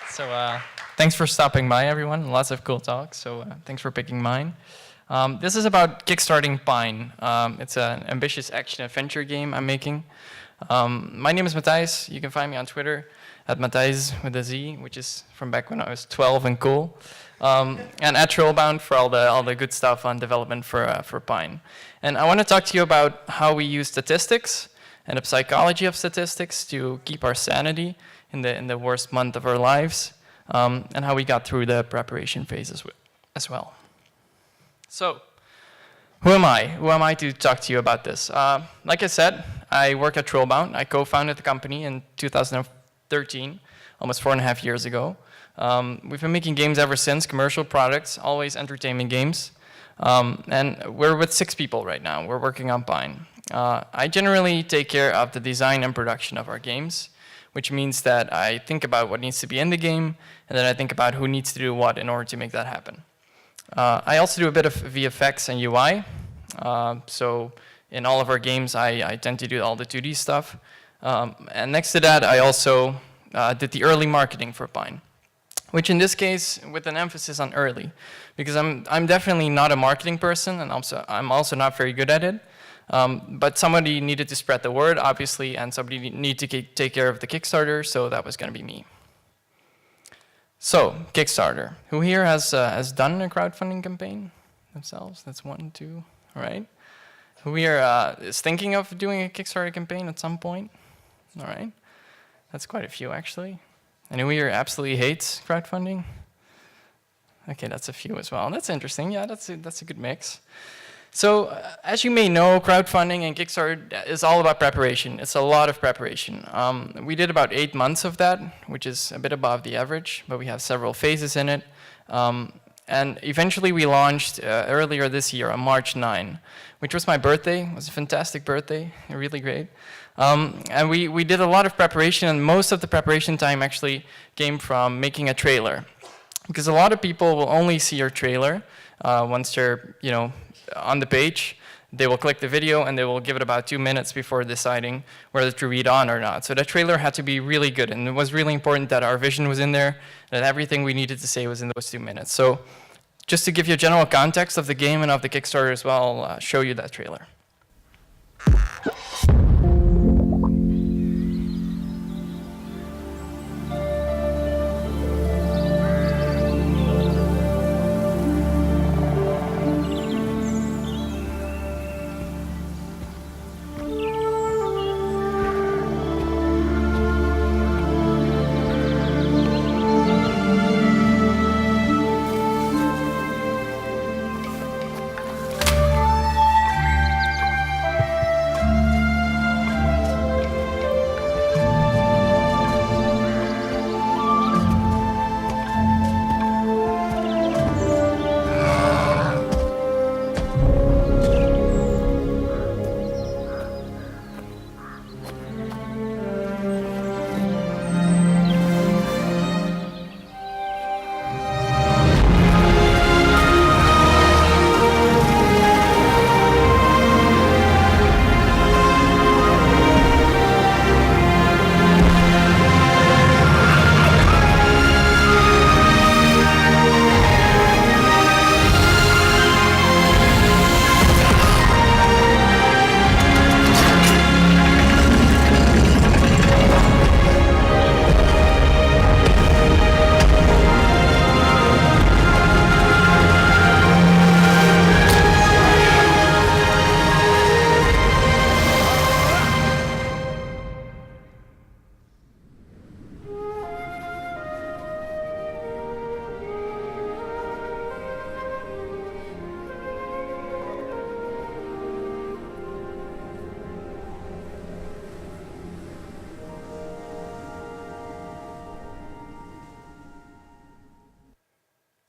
So thanks for stopping by, everyone. Lots of cool talks, so thanks for picking mine. This is about Kickstarting Pine. It's an ambitious action-adventure game I'm making. My name is Matthijs. You can find me on Twitter at Matthijs with a Z, which is from back when I was 12 and cool. And at Twirlbound for all the good stuff on development for Pine. And I want to talk to you about how we use statistics and the psychology of statistics to keep our sanity in the worst month of our lives, and how we got through the preparation phase as well. So, who am I? Who am I to talk to you about this? Like I said, I work at Twirlbound. I co-founded the company in 2013, almost 4.5 years ago. We've been making games ever since, commercial products, always entertainment games. And we're with 6 people right now. We're working on Pine. I generally take care of the design and production of our games, which means that I think about what needs to be in the game, and then I think about who needs to do what in order to make that happen. I also do a bit of VFX and UI. So in all of our games, I tend to do all the 2D stuff. And next to that, I also did the early marketing for Pine, which in this case, with an emphasis on early, because I'm definitely not a marketing person, and I'm also not very good at it. But somebody needed to spread the word, obviously, and somebody needed to take care of the Kickstarter, so that was going to be me. So, Kickstarter. Who here has done a crowdfunding campaign themselves? That's 1, 2, all right. Who here is thinking of doing a Kickstarter campaign at some point? All right. That's quite a few, actually. And who here absolutely hates crowdfunding? Okay, that's a few as well. That's interesting. Yeah, that's a good mix. So, as you may know, crowdfunding and Kickstarter is all about preparation. It's a lot of preparation. We did about 8 months of that, which is a bit above the average, but we have several phases in it. And eventually we launched earlier this year on March 9, which was my birthday. It was a fantastic birthday, really great. And we did a lot of preparation, and most of the preparation time actually came from making a trailer. Because a lot of people will only see your trailer once they're, on the page. They will click the video and they will give it about 2 minutes before deciding whether to read on or not. So that trailer had to be really good, and it was really important that our vision was in there, that everything we needed to say was in those 2 minutes. So just to give you a general context of the game and of the Kickstarter as well, I'll show you that trailer.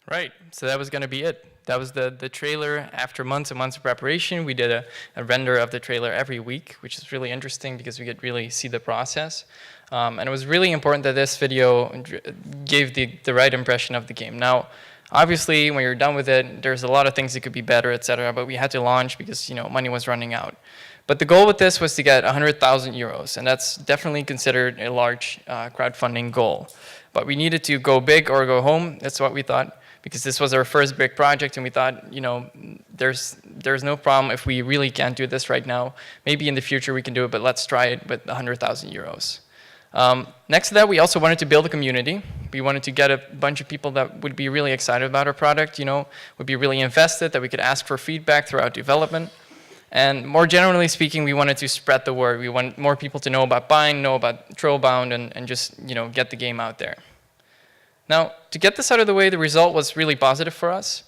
Right, so that was going to be it. That was the trailer. After months and months of preparation, we did a render of the trailer every week, which is really interesting because we could really see the process. And it was really important that this video gave the right impression of the game. Now, obviously, when you're done with it, there's a lot of things that could be better, etc. But we had to launch because money was running out. But the goal with this was to get 100,000 euros, and that's definitely considered a large crowdfunding goal. But we needed to go big or go home. That's what we thought, because this was our first big project, and we thought, you know, there's no problem if we really can't do this right now. Maybe in the future we can do it, but let's try it with 100,000 euros. Next to that, we also wanted to build a community. We wanted to get a bunch of people that would be really excited about our product, you know, would be really invested, that we could ask for feedback throughout development. And more generally speaking, we wanted to spread the word. We want more people to know about Pine, know about Twirlbound, and just, you know, get the game out there. Now, to get this out of the way, the result was really positive for us.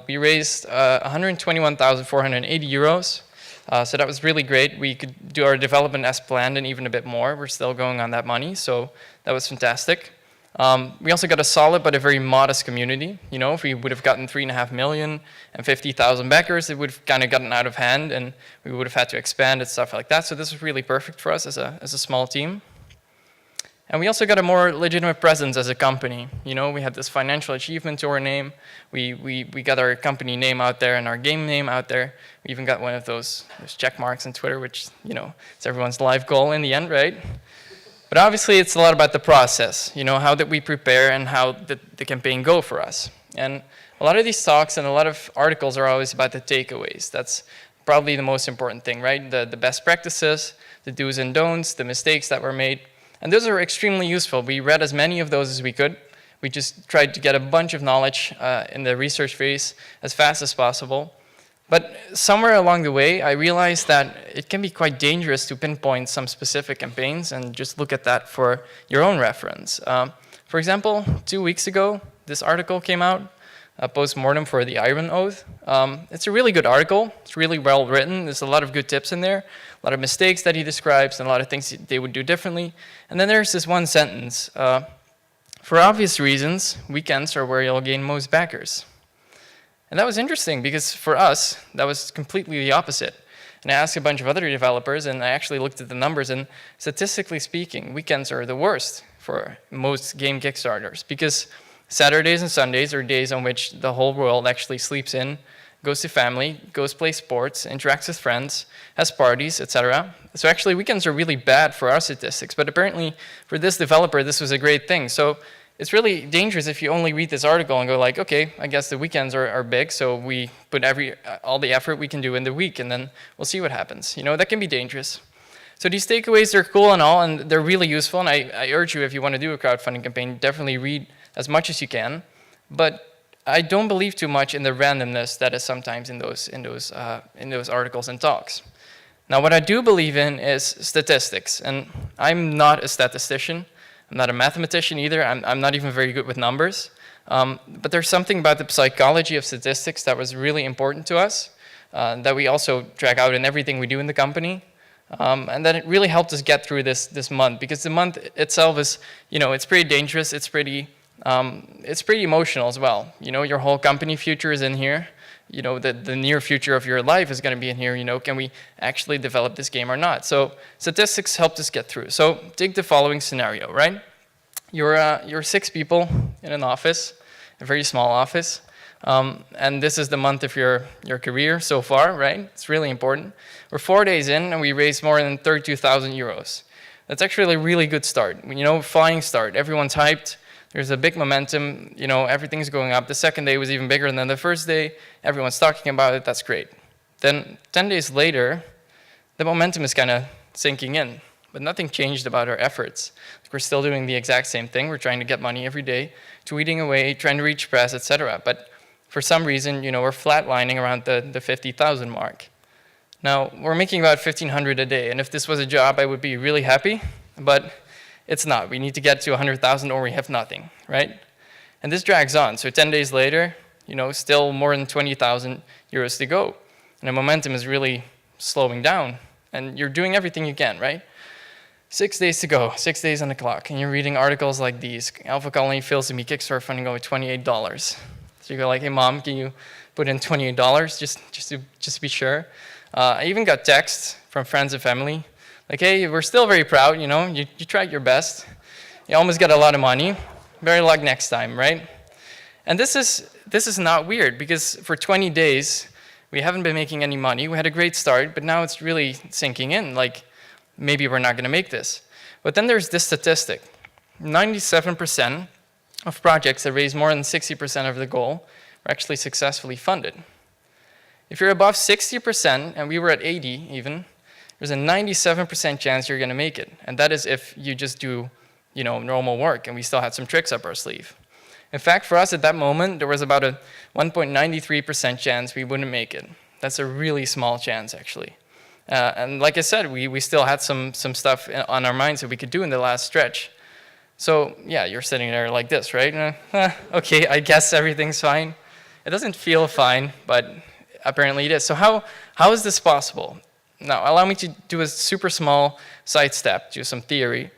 We raised 121,480 euros. So that was really great. We could do our development as planned and even a bit more. We're still going on that money, so that was fantastic. We also got a solid but a very modest community. You know, if we would have gotten 3.5 million and 50,000 backers, it would have kind of gotten out of hand, and we would have had to expand and stuff like that. So this was really perfect for us as a small team. And we also got a more legitimate presence as a company. You know, we had this financial achievement to our name. We got our company name out there and our game name out there. We even got one of those check marks on Twitter, which, you know, it's everyone's life goal in the end, right? But obviously, it's a lot about the process. You know, how did we prepare and how did the campaign go for us? And a lot of these talks and a lot of articles are always about the takeaways. That's probably the most important thing, right? The best practices, the do's and don'ts, the mistakes that were made. And those are extremely useful. We read as many of those as we could. We just tried to get a bunch of knowledge in the research phase as fast as possible. But somewhere along the way, I realized that it can be quite dangerous to pinpoint some specific campaigns and just look at that for your own reference. For example, 2 weeks ago, this article came out, a post-mortem for the Iron Oath. It's a really good article. It's really well written. There's a lot of good tips in there, a lot of mistakes that he describes, and a lot of things they would do differently. And then there's this one sentence. For obvious reasons, weekends are where you'll gain most backers. And that was interesting because for us, that was completely the opposite. And I asked a bunch of other developers, and I actually looked at the numbers, and statistically speaking, weekends are the worst for most game Kickstarters, because Saturdays and Sundays are days on which the whole world actually sleeps in, goes to family, goes play sports, interacts with friends, has parties, etc. So actually, weekends are really bad for our statistics, but apparently for this developer, this was a great thing. So it's really dangerous if you only read this article and go like, okay, I guess the weekends are big, so we put all the effort we can do in the week, and then we'll see what happens. You know, that can be dangerous. So these takeaways are cool and all, and they're really useful, and I urge you, if you want to do a crowdfunding campaign, definitely read as much as you can. But I don't believe too much in the randomness that is sometimes in those articles and talks. Now, what I do believe in is statistics, and I'm not a statistician. I'm not a mathematician either. I'm not even very good with numbers. But there's something about the psychology of statistics that was really important to us, that we also drag out in everything we do in the company. And that it really helped us get through this month, because the month itself is, you know, it's pretty dangerous. It's pretty emotional as well. You know, your whole company future is in here. You know, the near future of your life is going to be in here. You know, can we actually develop this game or not? So statistics helped us get through. So take the following scenario, right? You're 6 people in an office, a very small office, and this is the month of your career so far, right? It's really important. We're 4 days in, and we raised more than 32,000 euros. That's actually a really good start. You know, flying start. Everyone's hyped. There's a big momentum, you know, everything's going up. The second day was even bigger than the first day. Everyone's talking about it, that's great. Then 10 days later, the momentum is kind of sinking in, but nothing changed about our efforts. We're still doing the exact same thing. We're trying to get money every day, tweeting away, trying to reach press, etc. But for some reason, you know, we're flatlining around the 50,000 mark. Now, we're making about 1,500 a day, and if this was a job, I would be really happy, but it's not. We need to get to 100,000 or we have nothing, right? And this drags on. So 10 days later, you know, still more than 20,000 euros to go. And the momentum is really slowing down. And you're doing everything you can, right? 6 days to go, 6 days on the clock. And you're reading articles like these. Alpha Colony fails to meet Kickstarter funding over $28. So you go like, hey, Mom, can you put in $28 just to be sure? I even got texts from friends and family. Like, hey, we're still very proud, you know, you tried your best. You almost got a lot of money. Better luck next time, right? And this is not weird, because for 20 days, We haven't been making any money. We had a great start, but now it's really sinking in, like maybe we're not going to make this. But then there's this statistic. 97% of projects that raise more than 60% of the goal were actually successfully funded. If you're above 60%, and we were at 80 even, there's a 97% chance you're going to make it. And that is if you just do, normal work, and we still had some tricks up our sleeve. In fact, for us at that moment, there was about a 1.93% chance we wouldn't make it. That's a really small chance, actually. And like I said, we still had some stuff on our minds that we could do in the last stretch. So yeah, you're sitting there like this, right? Okay, I guess everything's fine. It doesn't feel fine, but apparently it is. So how is this possible? Now, allow me to do a super small sidestep to some theory.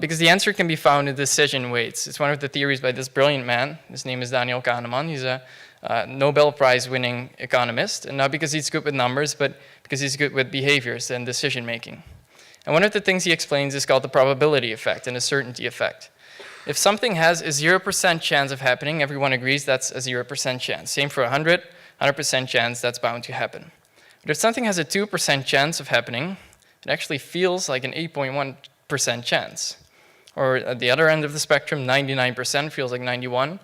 Because the answer can be found in decision weights. It's one of the theories by this brilliant man. His name is Daniel Kahneman. He's a Nobel Prize-winning economist, and not because he's good with numbers, but because he's good with behaviors and decision-making. And one of the things he explains is called the probability effect and the certainty effect. If something has a 0% chance of happening, everyone agrees that's a 0% chance. Same for 100% chance that's bound to happen. But if something has a 2% chance of happening, it actually feels like an 8.1% chance. Or at the other end of the spectrum, 99% feels like 91,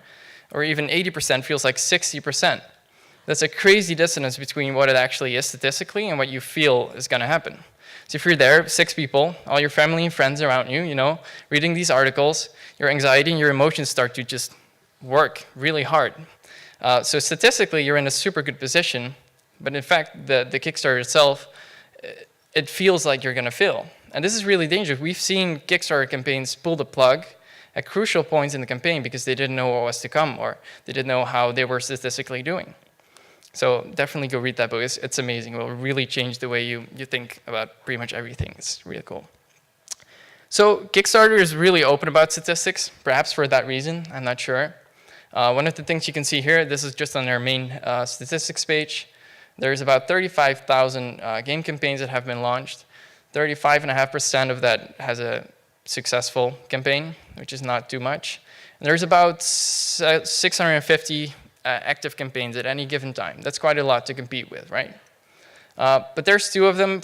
or even 80% feels like 60%. That's a crazy dissonance between what it actually is statistically and what you feel is going to happen. So if you're there, 6 people, all your family and friends around you, reading these articles, your anxiety and your emotions start to just work really hard. So statistically, you're in a super good position, but in fact, the Kickstarter itself, it feels like you're going to fail. And this is really dangerous. We've seen Kickstarter campaigns pull the plug at crucial points in the campaign because they didn't know what was to come, or they didn't know how they were statistically doing. So definitely go read that book. It's amazing. It will really change the way you think about pretty much everything. It's really cool. So Kickstarter is really open about statistics, perhaps for that reason. I'm not sure. One of the things you can see here, this is just on their main statistics page. There's about 35,000 game campaigns that have been launched. 35.5% of that has a successful campaign, which is not too much. And there's about 650 active campaigns at any given time. That's quite a lot to compete with, right? But there's 2 of them.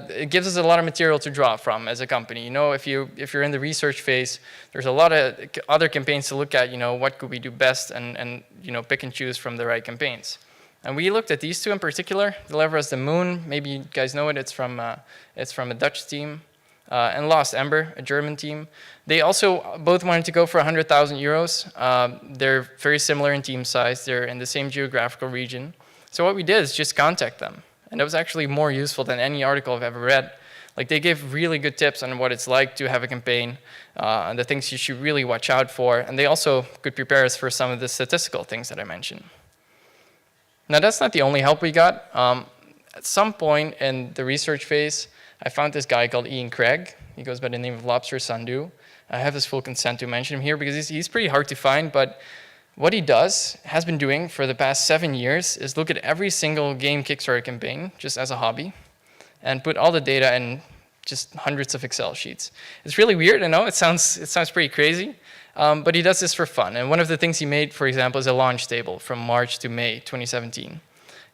It gives us a lot of material to draw from as a company. If you're in the research phase, there's a lot of other campaigns to look at. What could we do best, and pick and choose from the right campaigns. And we looked at these 2 in particular. Deliver Us the Moon, maybe you guys know it. It's from a Dutch team. And Lost Ember, a German team. They also both wanted to go for 100,000 euros. They're very similar in team size. They're in the same geographical region. So what we did is just contact them. And it was actually more useful than any article I've ever read. Like, they gave really good tips on what it's like to have a campaign, and the things you should really watch out for. And they also could prepare us for some of the statistical things that I mentioned. Now, that's not the only help we got. At some point in the research phase, I found this guy called Ian Craig. He goes by the name of Lobster Sandu. I have his full consent to mention him here because he's pretty hard to find, but what he has been doing for the past 7 years is look at every single game Kickstarter campaign, just as a hobby, and put all the data in just hundreds of Excel sheets. It's really weird, I know, it sounds pretty crazy, but he does this for fun. And one of the things he made, for example, is a launch table from March to May 2017.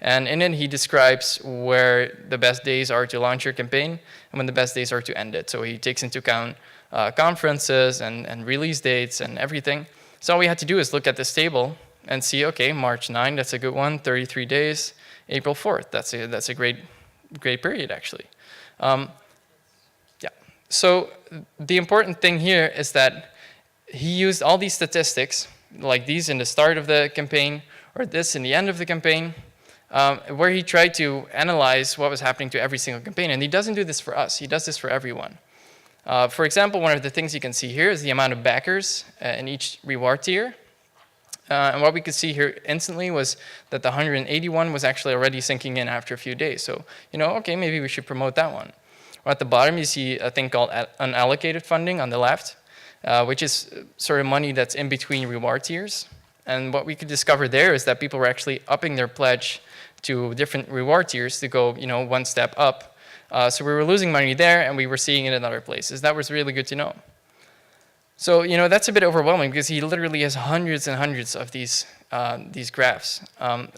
And in it, he describes where the best days are to launch your campaign and when the best days are to end it. So he takes into account conferences and release dates and everything. So all we had to do is look at this table and see, okay, March 9, that's a good one, 33 days. April 4th, that's a great period, actually. Yeah. So the important thing here is that he used all these statistics, like these in the start of the campaign or this in the end of the campaign, where he tried to analyze what was happening to every single campaign. And he doesn't do this for us. He does this for everyone. For example, one of the things you can see here is the amount of backers in each reward tier. And what we could see here instantly was that the 181 was actually already sinking in after a few days. So, okay, maybe we should promote that one. Or at the bottom, you see a thing called unallocated funding on the left, which is sort of money that's in between reward tiers. And what we could discover there is that people were actually upping their pledge to different reward tiers to go, one step up. So we were losing money there, and we were seeing it in other places. That was really good to know. So, that's a bit overwhelming because he literally has hundreds and hundreds of these graphs.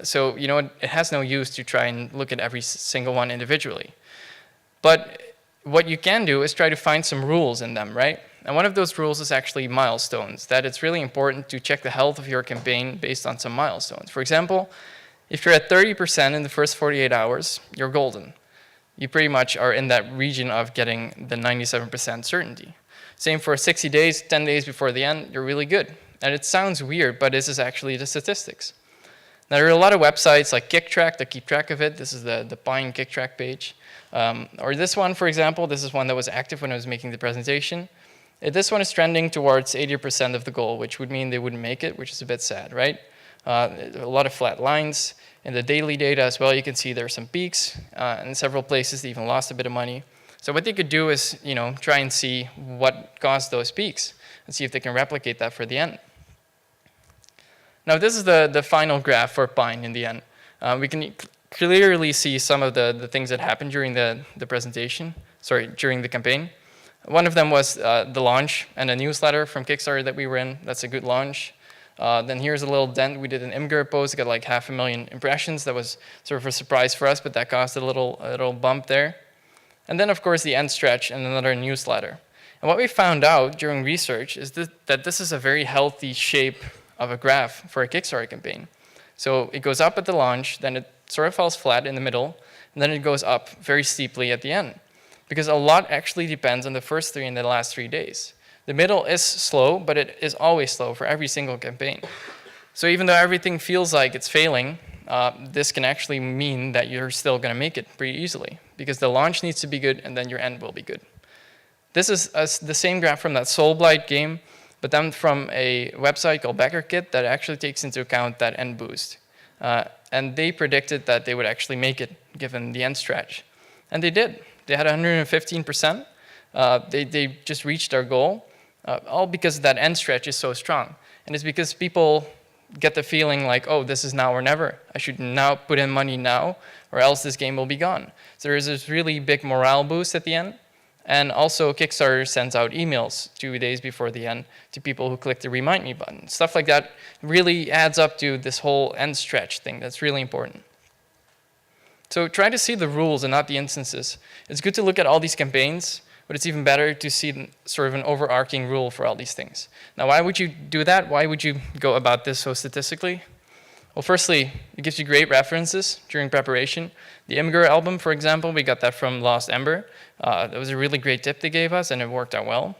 So, it has no use to try and look at every single one individually. But what you can do is try to find some rules in them, right? And one of those rules is actually milestones, that it's really important to check the health of your campaign based on some milestones. For example, if you're at 30% in the first 48 hours, you're golden. You pretty much are in that region of getting the 97% certainty. Same for 60 days, 10 days before the end, you're really good. And it sounds weird, but this is actually the statistics. Now, there are a lot of websites like KickTrack that keep track of it. This is the Pine KickTrack page. Or this one, for example, this is one that was active when I was making the presentation. This one is trending towards 80% of the goal, which would mean they wouldn't make it, which is a bit sad, right? A lot of flat lines. In the daily data as well, you can see there are some peaks. In several places, they even lost a bit of money. So what they could do is, try and see what caused those peaks and see if they can replicate that for the end. Now, this is the final graph for Pine in the end. We can clearly see some of the things that happened during the presentation, during the campaign. One of them was the launch and a newsletter from Kickstarter that we were in. That's a good launch. Then here's a little dent. We did an Imgur post, got like 500,000 impressions. That was sort of a surprise for us, but that caused a little bump there. And then, of course, the end stretch and another newsletter. And what we found out during research is that this is a very healthy shape of a graph for a Kickstarter campaign. So it goes up at the launch, then it sort of falls flat in the middle, and then it goes up very steeply at the end. Because a lot actually depends on the first 3 and the last 3 days. The middle is slow, but it is always slow for every single campaign. So even though everything feels like it's failing, this can actually mean that you're still going to make it pretty easily, because the launch needs to be good, and then your end will be good. This is the same graph from that Soulblight game, but then from a website called BackerKit that actually takes into account that end boost. And they predicted that they would actually make it, given the end stretch. And they did. They had 115%. They just reached their goal, all because that end stretch is so strong. And it's because people get the feeling like, oh, this is now or never. I should now put in money now, or else this game will be gone. So there's this really big morale boost at the end. And also, Kickstarter sends out emails 2 days before the end to people who click the Remind Me button. Stuff like that really adds up to this whole end stretch thing. That's really important. So try to see the rules and not the instances. It's good to look at all these campaigns, but it's even better to see sort of an overarching rule for all these things. Now, why would you do that? Why would you go about this so statistically? Well, firstly, it gives you great references during preparation. The Imgur album, for example, we got that from Lost Ember. That was a really great tip they gave us, and it worked out well.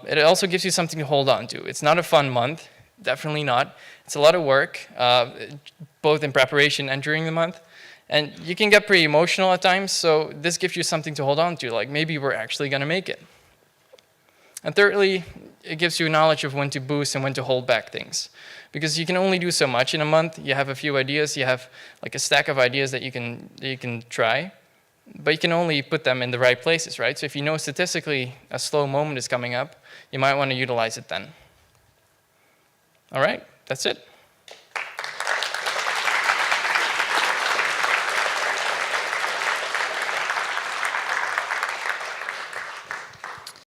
It also gives you something to hold on to. It's not a fun month, definitely not. It's a lot of work, both in preparation and during the month. And you can get pretty emotional at times, so this gives you something to hold on to, like maybe we're actually going to make it. And thirdly, it gives you knowledge of when to boost and when to hold back things. Because you can only do so much in a month. You have a few ideas. You have like a stack of ideas that you can try. But you can only put them in the right places, right? So if you know statistically a slow moment is coming up, you might want to utilize it then. All right, that's it.